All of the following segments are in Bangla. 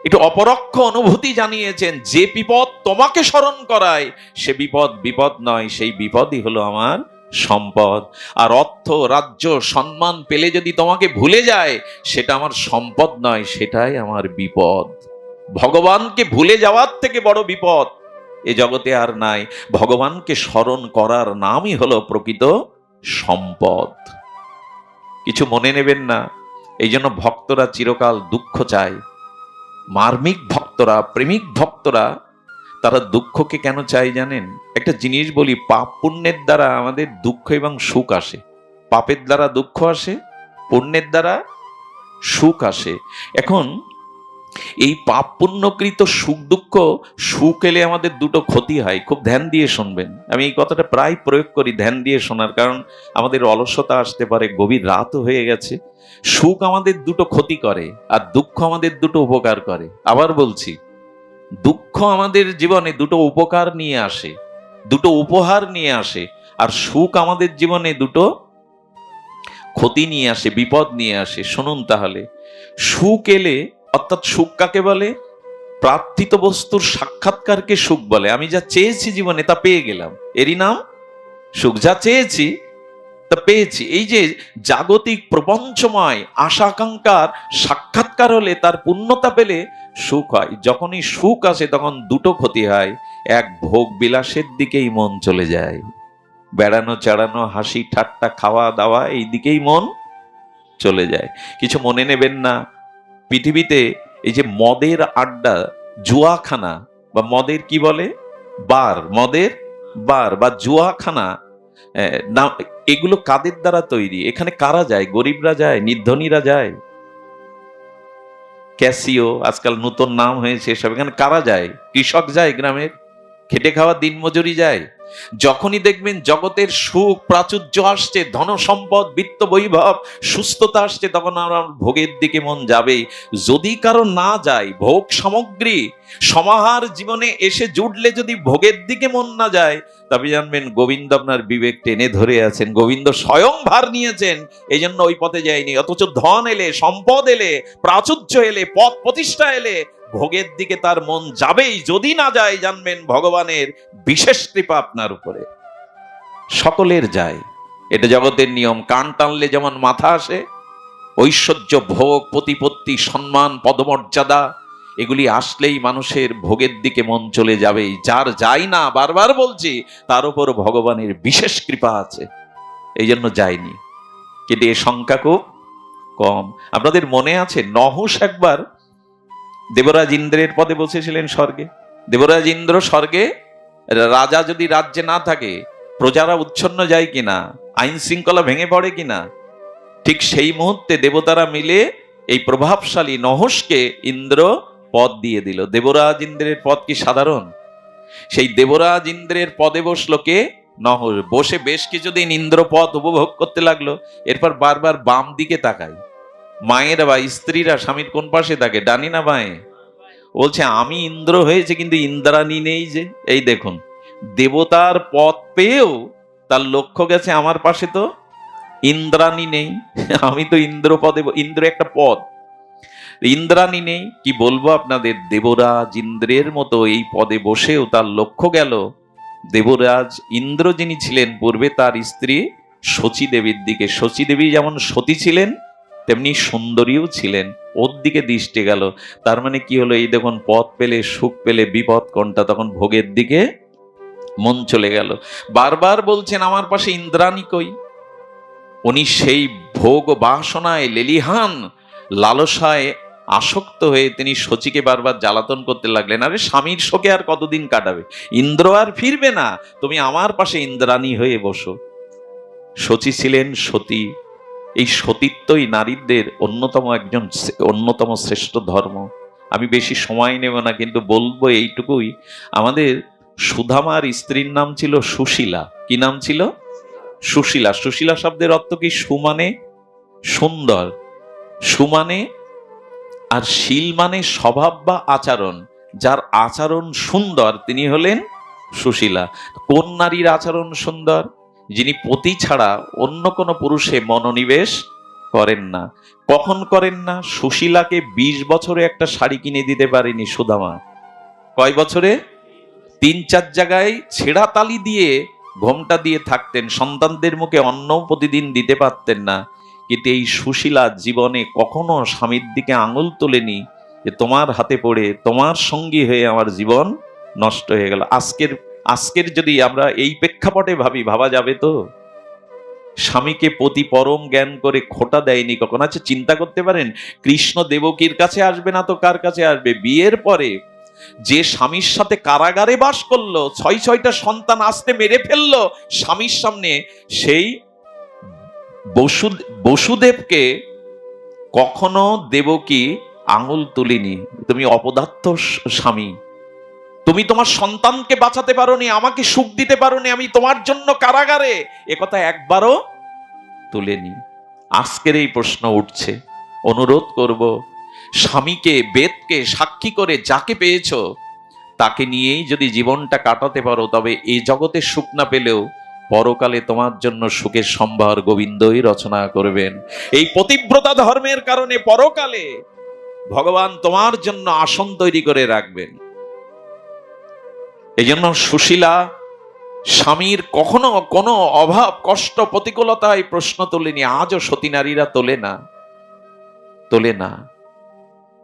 একটু অপরোক্ষ অনুভূতি জানিয়েছেন, যে বিপদ তোমাকে স্মরণ করায় সে বিপদ বিপদ নয়, সেই বিপদই হলো আমার সম্পদ। আর অর্থ, রাজ্য, সম্মান পেলে যদি তোমাকে ভুলে যায়, সেটা আমার সম্পদ নয়, সেটাই আমার বিপদ। ভগবানকে ভুলে যাওয়ার থেকে বড় বিপদ এ জগতে আর নাই। ভগবানকে স্মরণ করার নামই হলো প্রকৃত সম্পদ। কিছু মনে নেবেন না। এই জন্য ভক্তরা চিরকাল দুঃখ চায়। মার্মিক ভক্তরা, প্রেমিক ভক্তরা, তারা দুঃখকে কেন চাই জানেন? একটা জিনিস বলি, পাপ পুণ্যের দ্বারা আমাদের দুঃখ এবং সুখ আসে। পাপের দ্বারা দুঃখ আসে, পুণ্যের দ্বারা সুখ আসে। এখন এই পাপ পুণ্যকৃত সুখ দুঃখ, সুখ এলে আমাদের দুটো ক্ষতি হয়। খুব ধ্যান দিয়ে শুনবেন, আমি এই কথাটা প্রায় প্রয়োগ করি ধ্যান দিয়ে শোনার, কারণ আমাদের অলসতা আসতে পারে, গভীর রাতও হয়ে গেছে। সুখ আমাদের দুটো ক্ষতি করে, আর দুঃখ আমাদের দুটো উপকার করে। আবার বলছি, দুঃখ আমাদের জীবনে দুটো উপকার নিয়ে আসে, দুটো উপহার নিয়ে আসে, আর সুখ আমাদের জীবনে দুটো ক্ষতি নিয়ে আসে, বিপদ নিয়ে আসে। শুনুন তাহলে, সুখ এলে, অর্থাৎ সুখ কাকে বলে? প্রার্থিত বস্তুর সাক্ষাৎকারকে সুখ বলে। আমি যা চেয়েছি জীবনে তা পেয়ে গেলাম, এরই নাম সুখ। যা চেয়েছি তা পেয়েছি। এই যে জাগতিক প্রপঞ্চময় আশা আকাঙ্ক্ষার সাক্ষাৎকার হলে, তার পূর্ণতা পেলে সুখ হয়। যখনই সুখ আসে তখন দুটো ক্ষতি হয়। এক, ভোগ বিলাসের দিকেই মন চলে যায়, বেড়ানো চেড়ানো, হাসি ঠাট্টা, খাওয়া দাওয়া, এই দিকেই মন চলে যায়। কিছু মনে নেবেন না। পৃথিবীতে এই যে মদের আড্ডা, জুয়াখানা, বা মদের কি বলে, বার, মদের বার বা জুয়াখানা, না, এগুলো কাদের দ্বারা তৈরি? এখানে কারা যায়? গরিবরা যায়, নির্ধনীরা যায়। ক্যাসিও আজকাল নতুন নাম হয়েছে সব। এখানে কারা যায়? কৃষক যায়, গ্রামের খেটে খাওয়া দিনমজুরি যায়। যখনই দেখবেন জগতের সুখ প্রাচুর্য আসছে, ধন সম্পদ, বিত্ত বৈভব, সুস্থতা আসছে, তখন আমরা ভোগের দিকে মন যাবে। যদি কারো না যায়, ভোগ সামগ্রী সমাহার জীবনে এসে জুটলে যদি ভোগের দিকে মন না যায়, তবে জানবেন গোবিন্দ আপনার বিবেক টেনে ধরে আছেন, গোবিন্দ স্বয়ং ভার নিয়েছেন, এই জন্য ওই পথে যায়নি। অথচ ধন এলে, সম্পদ এলে, প্রাচুর্য এলে, পদ প্রতিষ্ঠা এলে ভোগের দিকে তার মন যাবেই। যদি না যায়, জানবেন ভগবানের বিশেষ কৃপা আপনার উপরে। সকলের যায়, এটা জগতের নিয়ম। কান টানলে যেমন মাথা আসে, ঐশ্বর্য, ভোগ, প্রতিপত্তি, সম্মান, পদমর্যাদা, এগুলি আসলেই মানুষের ভোগের দিকে মন চলে যাবেই। যার যায় না, বারবার বলছি, তার উপর ভগবানের বিশেষ কৃপা আছে, এই জন্য যায়নি। কিন্তু এ সংখ্যা খুব কম। আপনাদের মনে আছে, নহুষ একবার দেবরাজ ইন্দ্রের পদে বসেছিলেন স্বর্গে। দেবরাজ ইন্দ্র স্বর্গে, রাজা যদি রাজ্যে না থাকে, প্রজারা উচ্ছন্ন যায় কিনা, আইন শৃঙ্খলা ভেঙে পড়ে কিনা, ঠিক সেই মুহূর্তে দেবতারা মিলে এই প্রভাবশালী নহুষকে ইন্দ্র পদ দিয়ে দিল। দেবরাজ ইন্দ্রের পদ কি সাধারণ? সেই দেবরাজ ইন্দ্রের পদে বসলো কে? নহুষ। বসে বেশ কিছুদিন ইন্দ্র পদ উপভোগ করতে লাগলো। এরপর বারবার বাম দিকে তাকায়। মায়েরা বা স্ত্রীরা স্বামীর কোন পাশে থাকে, ডানি না বাঁয়ে? বলছে, আমি ইন্দ্র হয়েছে কিন্তু ইন্দ্রাণী নেই যে। এই দেখুন, দেবতার পদ পেয়েও তার লক্ষ্য গেছে আমার পাশে তো ইন্দ্রাণী নেই। আমি তো ইন্দ্র পদে, ইন্দ্র একটা পদ, ইন্দ্রাণী নেই। কি বলবো আপনাদের, দেবরাজ ইন্দ্রের মতো এই পদে বসেও তার লক্ষ্য গেল দেবরাজ ইন্দ্র যিনি ছিলেন পূর্বে, তার স্ত্রী শচী দেবীর দিকে। শচী দেবী যেমন সতী ছিলেন, তেমনি সুন্দরীও ছিলেন, ওর দিকে দৃষ্টি গেল। তার মানে কি হলো, এই দেখুন, পদ পেলে, সুখ পেলে বিপদ কোনটা? তখন ভোগের দিকে মন চলে গেল। বারবার বলছেন, আমার পাশে ইন্দ্রাণী কই? উনি সেই ভোগ বাসনায় লেলিহান, লালসায় আসক্ত হয়ে তিনি শচীকে বারবার জ্বালাতন করতে লাগলেন। আরে স্বামীর শোকে আর কতদিন কাটাবে? ইন্দ্র আর ফিরবে না, তুমি আমার পাশে ইন্দ্রাণী হয়ে বসো। শচী ছিলেন সতী। এই সতীত্বই নারীদের অন্যতম শ্রেষ্ঠ ধর্ম। আমি বেশি সময় নেব না, কিন্তু বলবো এইটুকুই, আমাদের সুধামার স্ত্রীর নাম ছিল সুশীলা। কি নাম ছিল? সুশীলা। সুশীলা শব্দের অর্থ কি? সুমানে সুন্দর, সুমানে, আর শীল মানে স্বভাব বা আচরণ। যার আচরণ সুন্দর তিনি হলেন সুশীলা। কোন নারীর আচরণ সুন্দর? যিনি পতি ছাড়া অন্য কোনো পুরুষে মনোনিবেশ করেন না। কখন করেন না? সুশীলাকে 20 বছরে একটা শাড়ি কিনে দিতে পারেনি সুদামা। কয় বছরে? 3-4 জায়গায় ছেঁড়া তালি দিয়ে ঘোমটা দিয়ে থাকতেন, সন্তানদের মুখে অন্ন প্রতিদিন দিতে পারতেন না। কিন্তু এই সুশীলা জীবনে কখনো স্বামীর দিকে আঙুল তোলেনি যে তোমার হাতে পড়ে তোমার সঙ্গী হয়ে আমার জীবন নষ্ট হয়ে গেল। আজকের আজকের যদি আমরা এই প্রেক্ষাপটে ভাবা যাবে তো? স্বামীকে পতি পরম জ্ঞান করে খোটা দেয়নি কখন। আচ্ছা চিন্তা করতে পারেন, কৃষ্ণ দেবকীর কাছে আসবে না তো কার কাছে আসবে? বিয়ের পরে যে স্বামীর সাথে কারাগারে বাস করলো, 6-6টা সন্তান আসতে মেরে ফেললো স্বামীর সামনে, সেই বসুদেবকে কখনো দেবকী আঙুল তুলিনি, তুমি অপদার্থ স্বামী, তুমি তোমার সন্তানকে বাঁচাতে পারোনি, আমাকে সুখ দিতে পারোনি, আমি তোমার জন্য কারাগারে, একথা একবারও তুলেনি। আজকের এই প্রশ্ন উঠছে, অনুরোধ করব, স্বামীকে বেদকে সাক্ষী করে যাকে পেয়েছো তাকে নিয়েই যদি জীবনটা কাটাতে পারো, তবে এই জগতে সুখ না পেলেও পরকালে তোমার জন্য সুখের সম্ভার গোবিন্দই রচনা করবেন। এই পতিব্রতা ধর্মের কারণে পরকালে ভগবান তোমার জন্য আসন তৈরি করে রাখবেন। এই জন্য সুশীলা স্বামীর কখনো কোনো অভাব কষ্ট প্রতিকূলতায় প্রশ্ন তোলেনি, আজও সতী নারীরা তোলে না।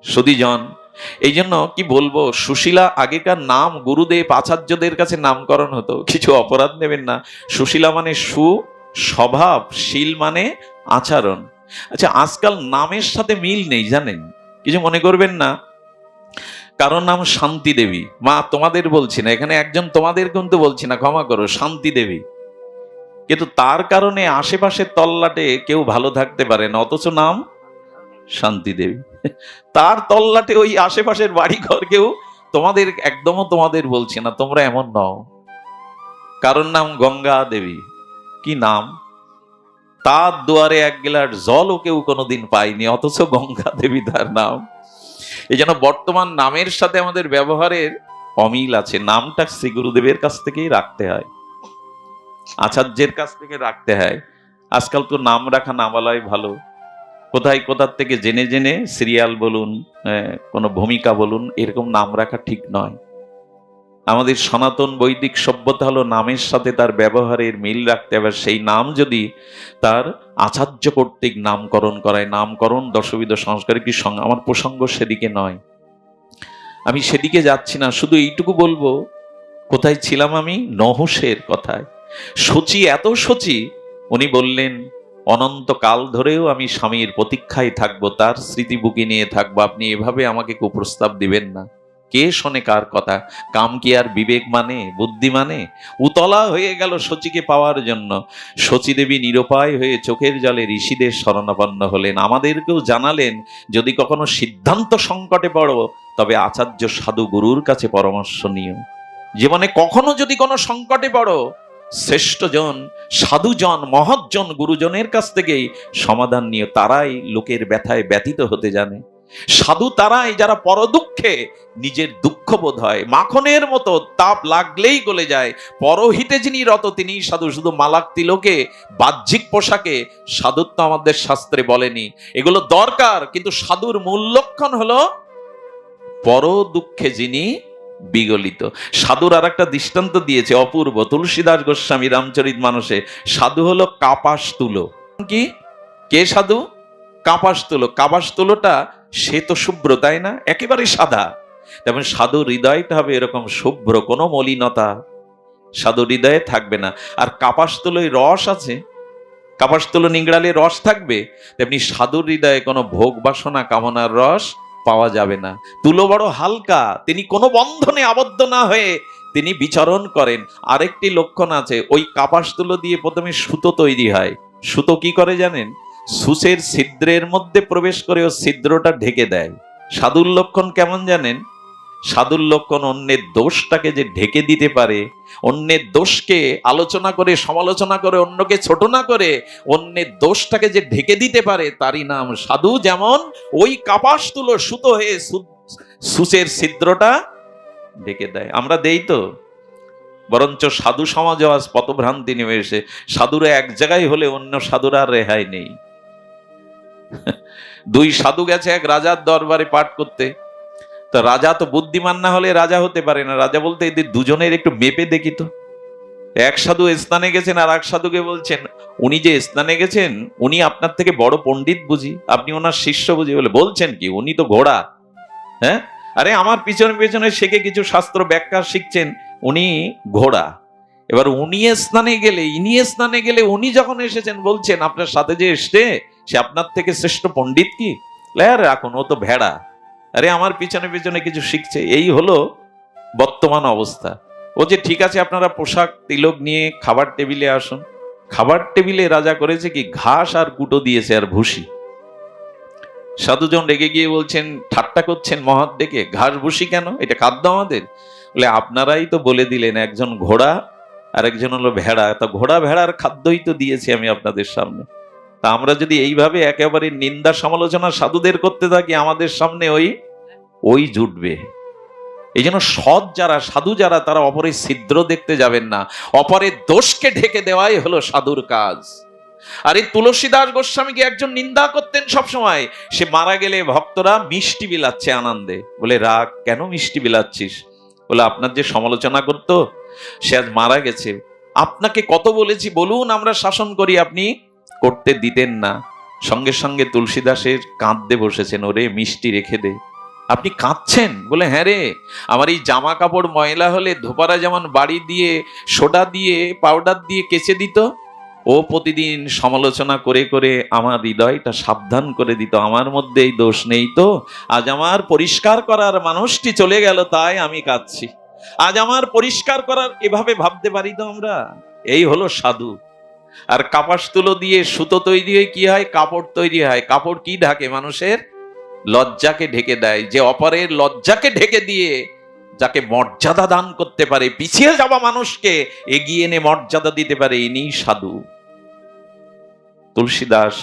সুধীজন, এই জন্য কি বলবো, সুশীলা আগেকার নাম গুরুদেব আচার্যদের কাছে নামকরণ হতো, কিছু অপরাধ নেবেন না। সুশীলা মানে স্বভাব, শীল মানে আচরণ। আচ্ছা আজকাল নামের সাথে মিল নেই জানেন, কিছু মনে করবেন না। কারোর নাম শান্তি দেবী, মা তোমাদের বলছি না এখানে, একজন তোমাদের কিন্তু বলছি না, ক্ষমা করো, শান্তি দেবী, কিন্তু তার কারণে আশেপাশের তল্লাটে কেউ ভালো থাকতে পারে না, অথচ নাম শান্তি দেবী। তার তল্লাটে ওই আশেপাশের বাড়ি ঘর কেউ তোমাদের, একদমও তোমাদের বলছি না, তোমরা এমন নও। কারোর নাম গঙ্গা দেবী, কি নাম, তার দুয়ারে এক গ্লাস জলও কেউ কোনোদিন পায়নি, অথচ গঙ্গা দেবী তার নাম। এই জন্য বর্তমান নামের সাথে আমাদের ব্যবহারের অমিল আছে। নামটা শ্রী গুরুদেবের কাছ থেকেই রাখতে হয়, আচার্যের কাছ থেকে রাখতে হয়। আজকাল তো নাম রাখা না বলাই ভালো, কোথায় কোথার থেকে জেনে জেনে সিরিয়াল বলুন, কোনো ভূমিকা বলুন, এরকম নাম রাখা ঠিক নয়। আমাদের সনাতন বৈদিক সভ্যতা হলো নামের সাথে তার ব্যবহারের মিল রাখতে হবে। সেই নাম যদি তার আচার্য কর্তৃক নামকরণ করায়, নামকরণ দশবিধ সংস্কার কি আমার প্রসঙ্গ সেদিকে নয়, আমি সেদিকে যাচ্ছি না। শুধু এইটুকু বলবো, কোথায় ছিলাম আমি, নহুষের কথায়। শচী এত শচী, উনি বললেন অনন্তকাল ধরেও আমি স্বামীর প্রতীক্ষায় থাকবো, তার স্মৃতি বুকে নিয়ে থাকবো, আপনি এভাবে আমাকে কুপ্রস্তাব দিবেন না। কে শোনে কার কথা? কাম কি আর বিবেক মানে, বুদ্ধি মানে? উতলা হয়ে গেল শচীকে পাওয়ার জন্য। শচী দেবী নিরুপায় হয়ে চোখের জলে ঋষিদের শরণাপন্ন হলেন, আমাদেরকেও জানালেন যদি কখনো সিদ্ধান্ত সংকটে পড়ো তবে আচার্য সাধু গুরুর কাছে পরামর্শ নিও। জীবনে কখনো যদি কোনো সংকটে পড়ো, শ্রেষ্ঠজন, সাধুজন, মহৎজন, গুরুজনের কাছ থেকেই সমাধান নিয়ে। তারাই লোকের ব্যথায় ব্যথিত হতে জানে। সাধু তারাই যারা পরদুঃখে নিজের দুঃখ বোধ হয়, মাখনের মতো তাপ লাগলেই গলে যায়। পরহিতে যিনি রত তিনি সাধু। শুধু মালাক তিলকে, বাহ্যিক পোশাকে সাধুত্ব আমাদের শাস্ত্রে বলেনি, এগুলো দরকার, কিন্তু সাধুর মূল লক্ষণ হলো পর দুঃখে যিনি বিগলিত। সাধুর আর একটা দৃষ্টান্ত দিয়েছে অপূর্ব, তুলসীদাস গোস্বামী রামচরিত মানসে। সাধু হলো কাপাস তুলো। কি, কে সাধু? কাপাস তুলো। কাপাস তুলোটা সে তো শুভ্র, তাই না, একেবারে সাদা। তেমন সাধুর হৃদয়টা হবে এরকম শুভ্র, কোনো মলিনতা সাধু হৃদয়ে থাকবে না। আর কাপাস তুলোয় রস আছে, কাপাস তুলো নিংড়ালে রস থাকবে, তেমনি সাধুর হৃদয়ে কোনো ভোগ বাসনা কামনার রস পাওয়া যাবে না। তুলো বড় হালকা, তিনি কোনো বন্ধনে আবদ্ধ না হয়ে তিনি বিচরণ করেন। আরেকটি লক্ষণ আছে, ওই কাপাস তুলো দিয়ে প্রথমে সুতো তৈরি হয়। সুতো কি করে জানেন? সুসের ছিদ্রের মধ্যে প্রবেশ করে ও ছিদ্রটা ঢেকে দেয়। সাধুর লক্ষণ কেমন জানেন? সাধুর লক্ষণ অন্যের দোষটাকে যে ঢেকে দিতে পারে, অন্যের দোষকে আলোচনা করে সমালোচনা করে অন্যকে ছোট না করে অন্যের দোষটাকে যে ঢেকে দিতে পারে, তারই নাম সাধু। যেমন ওই কাপাস তুলো সুতো হয়ে সুসের ছিদ্রটা ঢেকে দেয়। আমরা দেই তো, বরঞ্চ সাধু সমাজে আজ পথভ্রান্তি নেমে এসে সাধুরা এক জায়গায় হলে অন্য সাধুরা রেহাই নেই। দুই সাধু গেছে এক রাজার দরবারে পাঠ করতে। তো রাজা তো বুদ্ধিমান না হলে রাজা হতে পারে না। রাজা বলতে এদের দুজনের একটু মেপে দেখি তো। এক সাধু স্নানে গেছেন আর এক সাধুকে বলছেন, উনি যে স্নানে গেছেন উনি আপনার থেকে বড় পণ্ডিত বুঝি, আপনি ওনার শিষ্য বুঝি? বলে বলছেন কি, উনি তো ঘোড়া। হ্যাঁ, আরে আমার পিছনে পিছনে শেখে কিছু শাস্ত্র ব্যাখ্যা শিখছেন, উনি ঘোড়া। এবার উনি স্নানে গেলে উনি যখন এসেছেন বলছেন আপনার সাথে যে এসছে সে আপনার থেকে শ্রেষ্ঠ পণ্ডিত কি? রাখুন, ও তো ভেড়া। আরে আমার পিছনে পিছনে কিছু শিখছে। এই হলো বর্তমান অবস্থা। ও যে ঠিক আছে আপনারা পোশাক তিলক নিয়ে খাবার টেবিলে আসুন। খাবার টেবিলে রাজা করেছে কি, ঘাস আর কুটো দিয়েছে আর ভুসি। সাধুজন রেগে গিয়ে বলছেন, ঠাট্টা করছেন মহৎ ডেকে, ঘাস ভুসি কেন, এটা খাদ্য আমাদের? বলে আপনারাই তো বলে দিলেন একজন ঘোড়া আর একজন হলো ভেড়া, তা ঘোড়া ভেড়ার খাদ্যই তো দিয়েছি আমি আপনাদের সামনে। তা আমরা যদি এইভাবে একেবারে নিন্দা সমালোচনা সাধুদের করতে থাকি, আমাদের সামনে ওই জুটবে। এই জন্য সৎ যারা, সাধু যারা, তারা অপরের ছিদ্র দেখতে যাবেন না, অপরের দোষকে ঢেকে দেওয়াই হলো সাধুর কাজ। আর এই তুলসীদাস গোস্বামীকে একজন নিন্দা করতেন সব সময়। সে মারা গেলে ভক্তরা মিষ্টি বিলাচ্ছে আনন্দে। বলে রাগ কেন মিষ্টি বিলাচ্ছিস? বলে আপনার যে সমালোচনা করতো সে আজ মারা গেছে, আপনাকে কত বলেছি বলুন আমরা শাসন করি, আপনি করতে দিতেন না। সঙ্গে সঙ্গে তুলসীদাসের কাঁদতে বসেছেন, ওরে মিষ্টি রেখে দে। আপনি কাঁদছেন? বলে হ্যাঁ রে, আমার এই জামা কাপড় ময়লা হলে ধোপারা যেমন বাড়ি দিয়ে সোডা দিয়ে পাউডার দিয়ে কেচে দিত, ও প্রতিদিন সমালোচনা করে করে আমার হৃদয়টা সাবধান করে দিত, আমার মধ্যে এই দোষ নেই তো। আজ আমার পরিষ্কার করার মানুষটি চলে গেল, তাই আমি কাঁদছি। আজ আমার পরিষ্কার করার, এভাবে ভাবতে পারি তো আমরা। এই হলো সাধু। আর কাপাস তুলো দিয়ে সুতো তৈরি হয়ে কি হয়? কাপড় তৈরি হয়। কাপড় কি ঢাকে? মানুষের লজ্জাকে ঢেকে দেয়। যে অপরের লজ্জাকে ঢেকে দিয়ে যাকে মর্যাদা দান করতে পারে, পিছিয়ে যাওয়া মানুষকে এগিয়ে এনে মর্যাদা দিতে পারে, ইনি সাধু। তুলসীদাস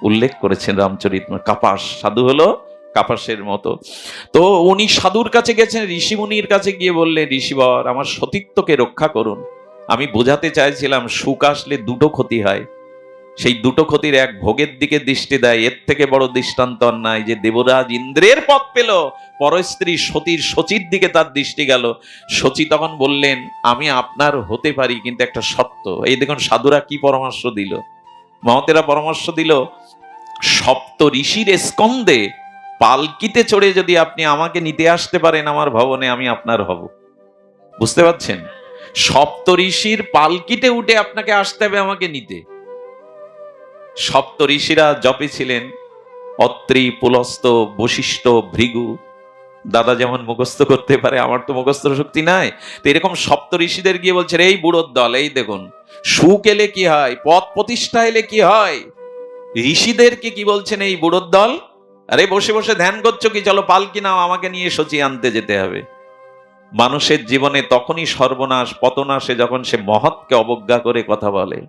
উল্লেখ করেছেন রামচরিতমানসে, কাপাস, সাধু হলো কাপাসের মতো। তো উনি সাধুর কাছে গেছেন, ঋষিমুনির কাছে গিয়ে বললেন, ঋষিবর আমার সতীত্বকে রক্ষা করুন। আমি বোঝাতে চাইছিলাম সুখ আসলে দুটো ক্ষতি হয়, সেই দুটো ক্ষতির এক ভোগের দিকে দৃষ্টি দেয়। এর থেকে বড় দৃষ্টান্ত আর নাই। যে দেবরাজ ইন্দ্রের পদ পেল, পরস্ত্রী সতীর শচীর দিকে তার দৃষ্টি গেল। শচী তখন বললেন, আমি আপনার হতে পারি, কিন্তু একটা শর্ত। এই দেখুন সাধুরা কি পরামর্শ দিল, মহতেরা পরামর্শ দিল, সপ্ত ঋষির স্কন্ধে পালকিতে চড়ে যদি আপনি আমাকে নিতে আসতে পারেন আমার ভবনে, আমি আপনার হব। বুঝতে পারছেন? সপ্ত ঋষির পালকিতে উঠে আপনাকে আসতে হবে আমাকে নিতে। সপ্ত ঋষিরা জপে ছিলেন, অত্রি, পুলস্ত, বশিষ্ঠ, ভৃগু। দাদা যেমন মুখস্থ করতে পারে, আমার তো মুখস্থ শক্তি নাই। তো এরকম সপ্ত ঋষিদের গিয়ে বলছে, এই বুড়োর দল, এই দেখুন সুখ এলে কি হয়, পদ প্রতিষ্ঠা এলে কি হয়। ঋষিদেরকে কি বলছেন, এই বুড়োর দল, আরে বসে বসে ধ্যান করছো কি, চলো পালকি নাও, আমাকে নিয়ে শচী আনতে যেতে হবে। মানুষের জীবনে তখনই সর্বনাশ, পতন আসে যখন সে মহৎকে অবজ্ঞা করে কথা বলে।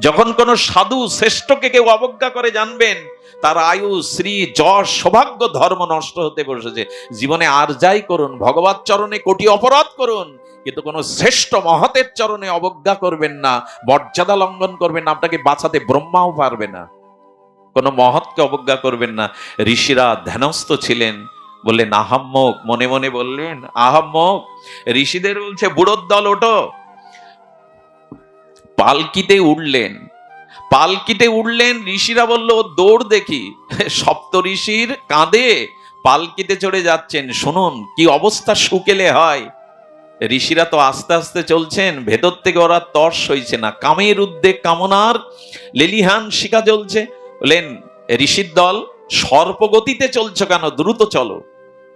যখন কোন সাধু শ্রেষ্ঠকে কেউ অবজ্ঞা করে, জানবেন তার আয়ু, শ্রী, যশ, সৌভাগ্য, ধর্ম নষ্ট হতে বসেছে। জীবনে আর যাই করুন, ভগবত চরণে কোটি অপরাধ করুন, কিন্তু কোন শ্রেষ্ঠ মহতের চরণে অবজ্ঞা করবেন না, মর্যাদা লঙ্ঘন করবেন না। আপনাকে বাঁচাতে ব্রহ্মাও পারবে না। কোন মহৎকে অবজ্ঞা করবেন না। ঋষিরা ধ্যানস্থ ছিলেন, বললেন আহাম্মক, মনে মনে বললেন আহাম্মক। ঋষিদের বলছে, বুড়োর দল ওঠো। পালকিতে উঠলেন, পালকিতে উঠলেন। ঋষিরা বলল, দৌড় দেখি। সপ্ত ঋষির কাঁধে পালকিতে চড়ে যাচ্ছেন। শুনুন কি অবস্থা শুকেলে হয়। ঋষিরা তো আস্তে আস্তে চলছেন, ভেতর থেকে ওরা তর্স হইছে না, কামের উদ্বেগ, কামনার লেলিহান শিখা জ্বলছে। বলেন, ঋষির দল সর্পগতিতে চলছো কেন, দ্রুত চলো।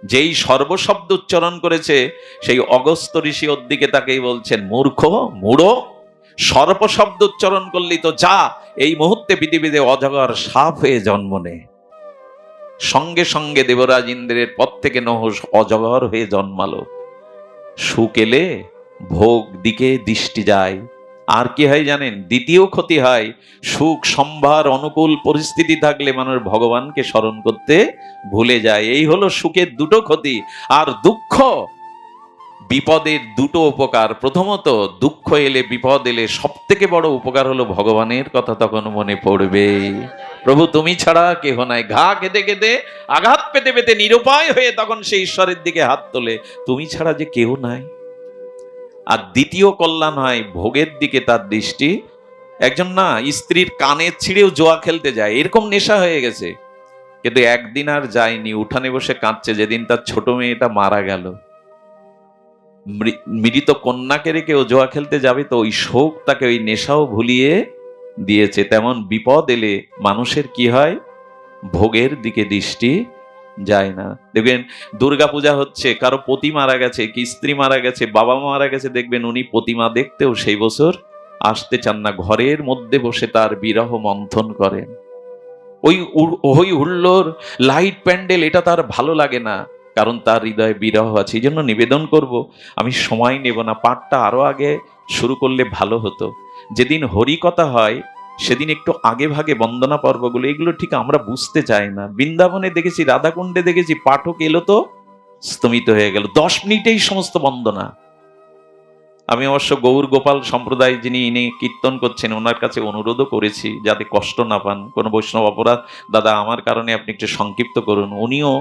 যেই সর্বশব্দ উচ্চারণ করেছে সেই অগস্ত্য ঋষি ওর দিকে তাকেই বলছেন, মূর্খ, মূঢ়, সর্প শব্দ উচ্চারণ করলি তো যা, এই মুহূর্তে পৃথিবীতে অজগর সাপ হয়ে জন্ম নে। সঙ্গে সঙ্গে দেবরাজ ইন্দ্রের পদ থেকে নহস অজগর হয়ে জন্মালো। সুখ এলে ভোগ দিকে দৃষ্টি যায়। আর কি হয় জানেন? দ্বিতীয় ক্ষতি হয়, সুখ সম্ভার অনুকূল পরিস্থিতি থাকলে মানুষ ভগবানকে স্মরণ করতে ভুলে যায়। এই হলো সুখের দুটো ক্ষতি। আর দুঃখ, বিপদের দুটো উপকার। প্রথমত, দুঃখ এলে বিপদ এলে সব থেকে বড় উপকার হলো ভগবানের কথা তখন মনে পড়বে। প্রভু তুমি ছাড়া কেহ নাই। ঘা কেঁদে কেঁদে, আঘাত পেতে পেতে নিরুপায় হয়ে তখন সে ঈশ্বরের দিকে হাত তোলে, তুমি ছাড়া যে কেউ নাই। আর দ্বিতীয় কল্যাণ হয়, ভোগের দিকে তার দৃষ্টি। একজন না স্ত্রীর কানে ছিঁড়েও জোয়া খেলতে যায়, এরকম নেশা হয়ে গেছে, কিন্তু একদিন আর যায়নি, উঠানে বসে কাঁদছে যেদিন তার ছোট মেয়েটা মারা গেল। মৃত কন্যাকে রেখে ও জোয়া খেলতে যাবে, তো ওই শোক তাকে ওই নেশাও ভুলিয়ে দিয়েছে। তেমন বিপদ এলে মানুষের কি হয়, ভোগের দিকে দৃষ্টি যায় না। দেখবেন দুর্গাপূজা হচ্ছে, কারো পতি মারা গেছে, কি স্ত্রী মারা গেছে, বাবা মা মারা গেছে, দেখবেন উনি প্রতিমা দেখতেও সেই বছর আসতে চান না, ঘরের মধ্যে বসে তার বিরহ মন্থন করেন। ওই হই হুল্লোড়, লাইট প্যান্ডেল, এটা তার ভালো লাগে না, কারণ তার হৃদয়ে বিরহ আছে। এই জন্য নিবেদন করব, আমি সময় নেব না, পাঠটা আরো আগে শুরু করলে ভালো হতো। যেদিন হরিকথা হয় সেদিন একটু আগে ভাগে বন্দনা পর্বগুলো, এগুলো ঠিক আমরা বুঝতে চাই না। বৃন্দাবনে দেখেছি, রাধাকুণ্ডে দেখেছি, পাঠক এলো তো স্তমিত হয়ে গেল, 10 মিনিটেই সমস্ত বন্দনা। আমি অবশ্য গৌর গোপাল সম্প্রদায় যিনি ইনি কীর্তন করছেন, ওনার কাছে অনুরোধও করেছি যাতে কষ্ট না পান, কোন বৈষ্ণব অপরাধ দাদা আমার কারণে আপনি একটু সংক্ষিপ্ত করুন। উনিও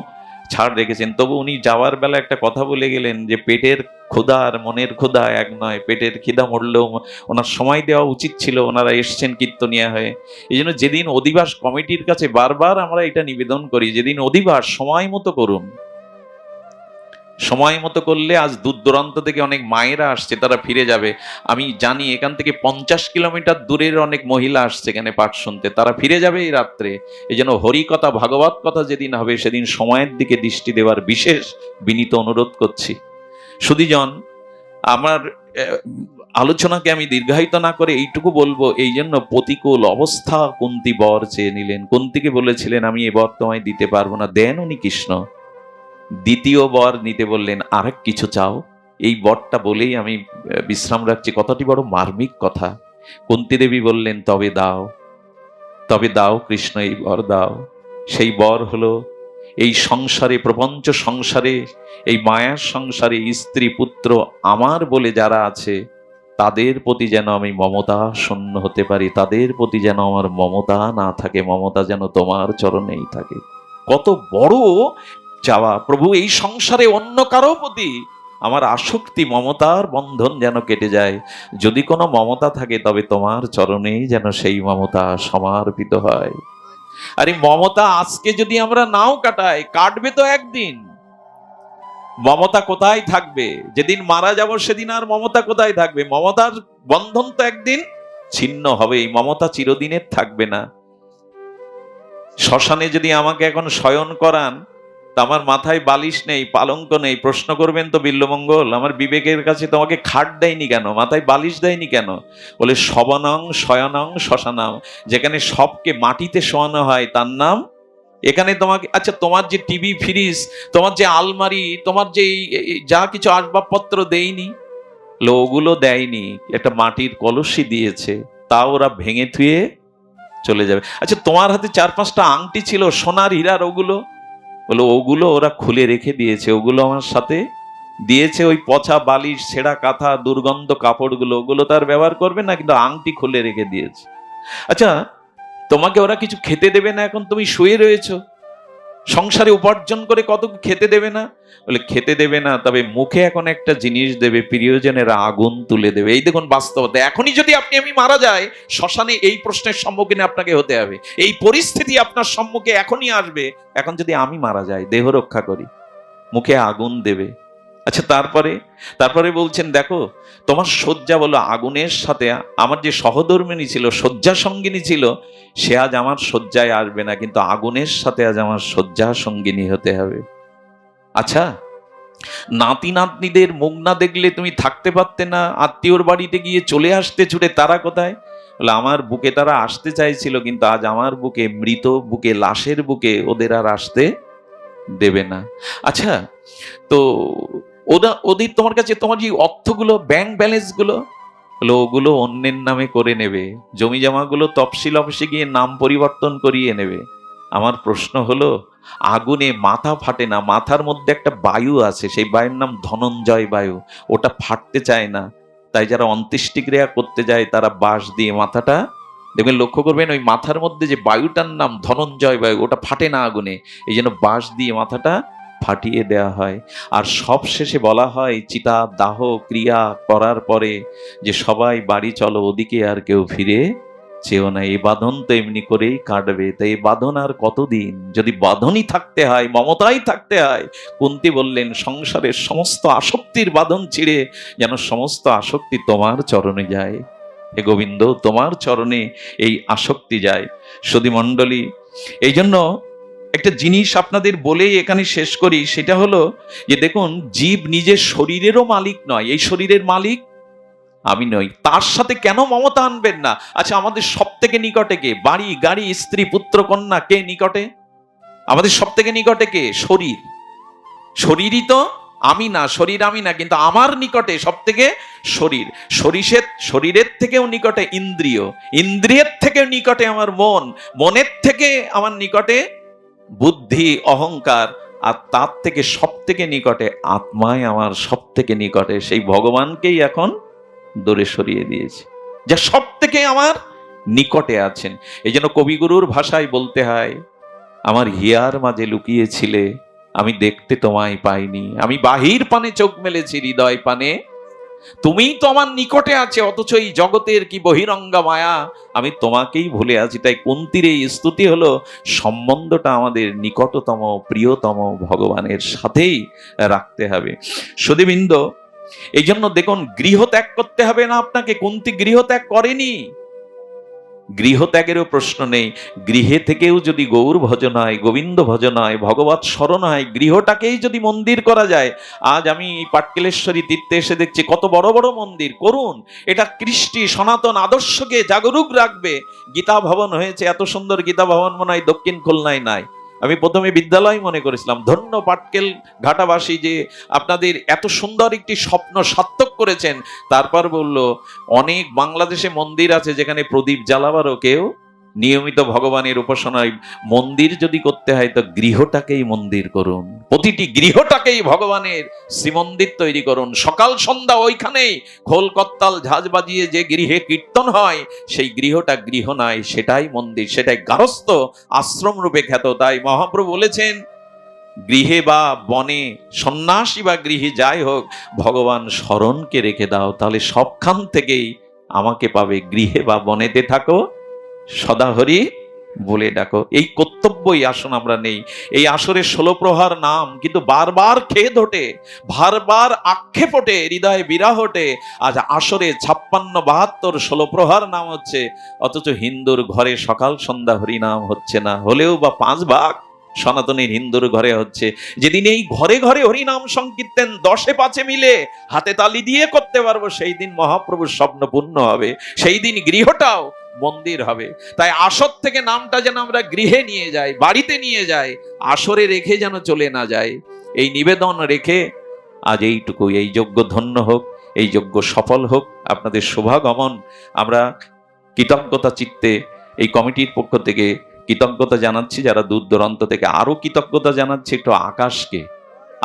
ছাড় রেখেছেন, তবু উনি যাওয়ার বেলা একটা কথা বলে গেলেন যে পেটের ক্ষুধা আর মনের ক্ষুধা এক নয়, পেটের খিদা মরলেও ওনার সময় দেওয়া উচিত ছিল, ওনারা এসছেন কীর্তনিয়া হয়ে। এই জন্য যেদিন অধিবাস কমিটির কাছে বারবার আমরা এটা নিবেদন করি, যেদিন অধিবাস সময় মতো করুন। সময় মতো করলে, আজ দূর দূরান্ত থেকে অনেক মায়েরা আসছে, তারা ফিরে যাবে। আমি জানি এখান থেকে 50 কিলোমিটার দূরের অনেক মহিলা আসছে এখানে পাঠ শুনতে, তারা ফিরে যাবে এই রাত্রে। এই জন্য হরিকথা ভাগবত কথা যেদিন হবে সেদিন সময়ের দিকে দৃষ্টি দেওয়ার বিশেষ বিনীত অনুরোধ করছি। সুধীজন, আমার আলোচনাকে আমি দীর্ঘায়িত না করে এইটুকু বলবো, এই জন্য প্রতিকূল অবস্থা কুন্তী বর চেয়ে নিলেন। কুন্তীকে বলেছিলেন আমি এ বর তোমায় দিতে পারবো না, দেন উনি কৃষ্ণ। দ্বিতীয় বর নিতে বললেন, আরেক কিছু চাও। এই বরটা বলেই আমি বিশ্রাম রাখছি, কথাটি বড় মার্মিক কথা। কুন্তী দেবী বললেন, তবে দাও, তবে দাও কৃষ্ণ, এই বর দাও। সেই বর হলো, এই সংসারে, প্রপঞ্চ সংসারে, এই মায়ার সংসারে স্ত্রী পুত্র আমার বলে যারা আছে, তাদের প্রতি যেন আমি মমতা শূন্য হতে পারি, তাদের প্রতি যেন আমার মমতা না থাকে, মমতা যেন তোমার চরণেই থাকে। কত বড় চাওয়া প্রভু, এই সংসারে অন্য কারো প্রতি আমার আসক্তি, মমতার বন্ধন যেন কেটে যায়। যদি কোনো মমতা থাকে তবে তোমার চরণেই যেন সেই মমতা সমর্পিত হয়। আর এই মমতা আজকে যদি আমরা নাও কাটাই, কাটবে তো একদিন। মমতা কোথায় থাকবে? যেদিন মারা যাব সেদিন আর মমতা কোথায় থাকবে? মমতার বন্ধন তো একদিন ছিন্ন হবে, এই মমতা চিরদিনের থাকবে না। শ্মশানে যদি আমাকে এখন শয়ন করান, আমার মাথায় বালিশ নেই, পালঙ্ক নেই, প্রশ্ন করবেন তো বিল্বমঙ্গল, আমার বিবেকের কাছে তোমাকে খাট দেয়নি কেন, মাথায় বালিশ দেয়নি কেন? বলে শবনং শয়নং শ্মশানং, যেখানে সবকে মাটিতে শোয়ানো হয় তার নাম এখানে তোমাকে। আচ্ছা, তোমার যে টিভি, ফ্রিজ, তোমার যে আলমারি, তোমার যে যা কিছু আসবাবপত্র দেয়নি, ওগুলো দেয়নি, একটা মাটির কলসি দিয়েছে, তাও ওরা ভেঙে থুয়ে চলে যাবে। আচ্ছা, তোমার হাতে 4-5টা আংটি ছিল সোনার হীরার, ওগুলো বলো ওগুলো ওরা খুলে রেখে দিয়েছে, ওগুলো আমার সাথে দিয়েছে। ওই পচা বালিশ, ছেঁড়া কাঁথা, দুর্গন্ধ কাপড়গুলো, ওগুলো তার ব্যবহার করবে না, কিন্তু আংটি খুলে রেখে দিয়েছে। আচ্ছা, তোমাকে ওরা কিছু খেতে দেবে না, এখন তুমি শুয়ে রয়েছো, সংসারে উপার্জন করে কত খেতে দেবে না? বলে খেতে দেবে না, তবে মুখে এখন একটা জিনিস দেবে, প্রিয়জনেরা আগুন তুলে দেবে। এই দেখুন বাস্তবতা। এখনই যদি আমি মারা যাই, শ্মশানে এই প্রশ্নের সম্মুখীন আপনাকে হতে হবে, এই পরিস্থিতি আপনার সম্মুখে এখনই আসবে। এখন যদি আমি মারা যাই, দেহ রক্ষা করি, মুখে আগুন দেবে। আচ্ছা, তারপরে বলছেন, দেখো তোমার শয্যা বলো আগুনের সাথে, আমার যে সহধর্মিণী ছিল, শয্যা সঙ্গিনী ছিল, সে আজ আমার শয্যায় আসবে না, কিন্তু আগুনের সাথে আজ আমার শয্যা সঙ্গিনী হতে হবে। আচ্ছা, নাতি নাতনিদের মুখ না দেখলে তুমি থাকতে পারতে না, আত্মীয়র বাড়িতে গিয়ে চলে আসতে ছুটে, তারা কোথায়? বলে আমার বুকে তারা আসতে চাইছিল, কিন্তু আজ আমার বুকে, মৃত বুকে, লাশের বুকে ওদের আর আসতে দেবে না। আচ্ছা, তো ওদের তোমার কাছে তোমার যে অর্থগুলো, ব্যাংক ব্যালেন্স গুলো, ওগুলো অন্যের নামে করে নেবে, জমি জমা গুলো তফসিল অফিসে গিয়ে নাম পরিবর্তন করিয়ে নেবে। আমার প্রশ্ন হলো, আগুনে মাথা ফাটে না, মাথার মধ্যে একটা বায়ু আছে, সেই বায়ুর নাম ধনঞ্জয় বায়ু, ওটা ফাটতে চায় না। তাই যারা অন্ত্যেষ্টিক্রিয়া করতে যায় তারা বাঁশ দিয়ে মাথাটা, দেখবেন লক্ষ্য করবেন ওই মাথার মধ্যে যে বায়ুটার নাম ধনঞ্জয় বায়ু, ওটা ফাটে না আগুনে, এই জন্য বাঁশ দিয়ে মাথাটা ফাটিয়ে দেয়া হয়। আর সব শেষে বলা হয় চিতা দাহ ক্রিয়া করার পরে যে সবাই বাড়ি চলো, ওদিকে আর কেউ ফিরে চেয়েও না, এই বাঁধন তো এমনি করেই কাটবে। তাই এই বাঁধন আর কতদিন? যদি বাঁধনই থাকতে হয়, মমতাই থাকতে হয়, কুন্তী বললেন সংসারের সমস্ত আসক্তির বাঁধন ছিঁড়ে যেন সমস্ত আসক্তি তোমার চরণে যায়। হে গোবিন্দ, তোমার চরণে এই আসক্তি যায়। সুধী মণ্ডলী, এই জন্য একটা জিনিস আপনাদের বলেই এখানে শেষ করি, সেটা হলো যে দেখুন, জীব নিজের শরীরেরও মালিক নয়, এই শরীরের মালিক আমি নই। তার সাথে কেন মমতা আনবেন না? আচ্ছা, আমাদের সব থেকে নিকটে কে? বাড়ি গাড়ি স্ত্রী পুত্র কন্যা, কে নিকটে? আমাদের সব থেকে নিকটে কে? শরীর। শরীরই তো আমি না, শরীর আমি না, কিন্তু আমার নিকটে সব থেকে শরীর। শরীরের থেকেও নিকটে ইন্দ্রিয়, ইন্দ্রিয়ের থেকেও নিকটে আমার মন, মনের থেকে আমার নিকটে বুদ্ধি অহংকার, আর তার থেকে সব থেকে নিকটে আত্মায় আমার সব থেকে নিকটে। সেই ভগবানকেই এখন দূরে সরিয়ে দিয়েছে, যা সব থেকে আমার নিকটে আছেন। এই জন্য কবিগুরুর ভাষায় বলতে হয়, আমার হিয়ার মাঝে লুকিয়েছিলে, আমি দেখতে তোমায় পাইনি, আমি বাহির পানে চোখ মেলেছি, হৃদয় পানে তুমিই তো আমার নিকটে আছে, অথচ এই জগতের কি বহিরঙ্গা মায়া, আমি তোমাকেই ভুলে আছি। তাই কুন্তীর এই স্তুতি হলো সম্বন্ধটা আমাদের নিকটতম প্রিয়তম ভগবানের সাথেই রাখতে হবে। সুধীবৃন্দ, এই জন্য দেখুন, গৃহ ত্যাগ করতে হবে না আপনাকে। কুন্তী গৃহ ত্যাগ করেনি, গৃহ ত্যাগেরও প্রশ্ন নেই। গৃহে থেকেও যদি গৌর ভজন হয়, গোবিন্দ ভজন হয়, ভগবত স্মরণ হয়, গৃহটাকেই যদি মন্দির করা যায়। আজ আমি পাটকেলেশ্বরী তীর্থে এসে দেখছি কত বড় বড় মন্দির করুন, এটা কৃষ্টি সনাতন আদর্শকে জাগরুক রাখবে। গীতা ভবন হয়েছে, এত সুন্দর গীতা ভবন মনে হয় দক্ষিণ খুলনায় নাই। আমি প্রথমে বিদ্যালয় মনে করেছিলাম। ধন্য পাটকেল ঘাটাবাসী যে আপনাদের এত সুন্দর একটি স্বপ্ন সার্থক করেছেন। তারপর বলল, অনেক বাংলাদেশে মন্দির আছে যেখানে প্রদীপ জ্বালাবারও কেউ নিয়মিত ভগবানের উপাসনায়। মন্দির যদি করতে হয় তো গৃহটাকেই মন্দির করুন, প্রতিটি গৃহটাকেই ভগবানের শ্রীমন্দির তৈরি করুন। সকাল সন্ধ্যা ওইখানেই খোল করতাল ঝাঁজ বাজিয়ে যে গৃহে কীর্তন হয়, সেই গৃহটা গৃহ নয়, সেটাই মন্দির, সেটাই গারস্থ আশ্রম রূপে খ্যাত। তাই মহাপ্রভু বলেছেন, গৃহে বা বনে, সন্ন্যাসী বা গৃহে যাই হোক, ভগবান স্মরণকে রেখে দাও, তাহলে সবখান থেকেই আমাকে পাবে। গৃহে বা বনেতে থাকো, সদা হরি বলে ডাকো। এই কর্তব্যই আসন আমরা নেই। এই আসরের 16 প্রহার নাম কিন্তু বারবার খেদ ওঠে, বারবার আক্ষেপ ওঠে, হৃদয়ে বিরাহ ওঠে। আজ আসরে 56, 72, 16 প্রহার নাম হচ্ছে, অথচ হিন্দুর ঘরে সকাল সন্ধ্যা হরি নাম হচ্ছে না। হলেও বা 5 ভাগ সনাতনীর হিন্দুর ঘরে হচ্ছে। যেদিন এই ঘরে ঘরে হরিনাম সংকীর্তন 10-এ 5-এ মিলে হাতে তালি দিয়ে করতে পারবো, সেই দিন মহাপ্রভুর স্বপ্ন পূর্ণ হবে, সেই দিন গৃহটাও মন্দির হবে। তাই আসর থেকে নামটা যেন আমরা গৃহে নিয়ে যাই, বাড়িতে নিয়ে যাই, আসরে রেখে যেন চলে না যায়। এই নিবেদন রেখে আজ এইটুকু, এই যজ্ঞ ধন্য হোক, এই যজ্ঞ সফল হোক, আপনাদের শুভাগমন আমরা কৃতজ্ঞতা চিত্তে এই কমিটির পক্ষ থেকে কৃতজ্ঞতা জানাচ্ছি। যারা দূর দূরান্ত থেকে, আরো কৃতজ্ঞতা জানাচ্ছি একটু আকাশকে,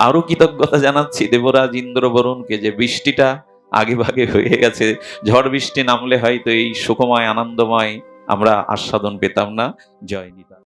আরো কৃতজ্ঞতা জানাচ্ছি দেবরাজ ইন্দ্র বরুণকে, যে বৃষ্টিটা আগে ভাগে হয়ে গেছে। ঝড় বৃষ্টি নামলে হয়তো এই সুখময় আনন্দময় আমরা আস্বাদন পেতাম না। জয় নিতাই।